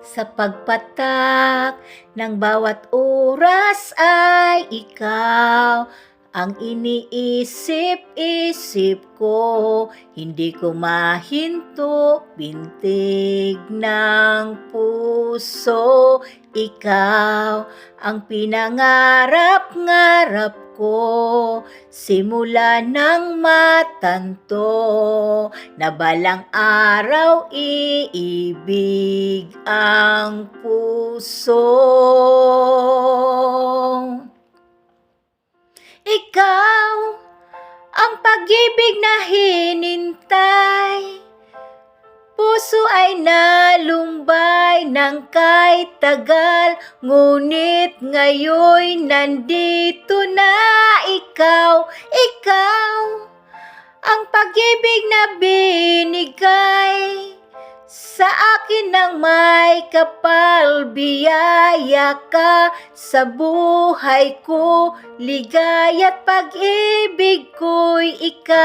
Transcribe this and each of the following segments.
Sa pagpatak ng bawat oras ay ikaw ang iniisip-isip ko. Hindi ko mahinto, bintig ng puso. Ikaw ang pinangarap-ngarap ko, simula ng matanto, na balang araw iibig ang puso. Ikaw ang pag-ibig na hinintay, puso ay nalumbay ng kahit tagal, ngunit ngayon'y nandito na ikaw. Ikaw ang pag-ibig na binigay sa akin ng may kapal, biyaya ka sa buhay ko, ligaya't pag-ibig ko'y ikaw.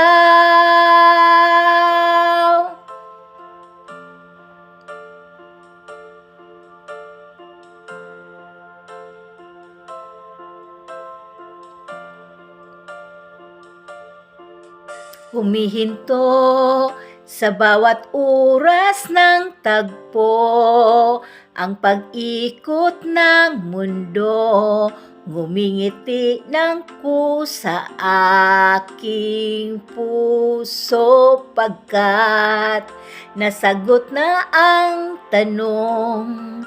Humihinto sa bawat oras ng tagpo, ang pag-ikot ng mundo, ngumingiti ng kusa aking puso, pagkat nasagot na ang tanong,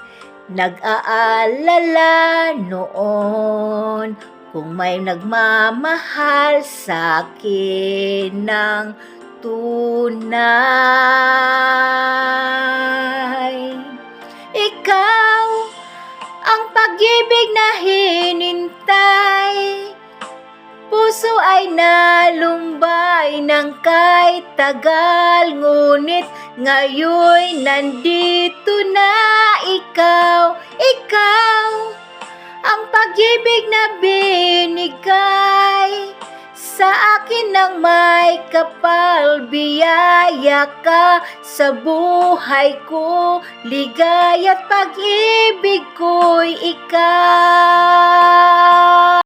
nag-aalala noon, kung may nagmamahal sa'kin ng tunay. Ikaw ang pag-ibig na hinintay, puso ay nalumbay ng kahit tagal, ngunit ngayon'y nandito na ikaw. Ikaw ang pag-ibig na binigay sa akin ng may kapal, biyaya ka sa buhay ko, ligaya't pag-ibig ko'y ikaw.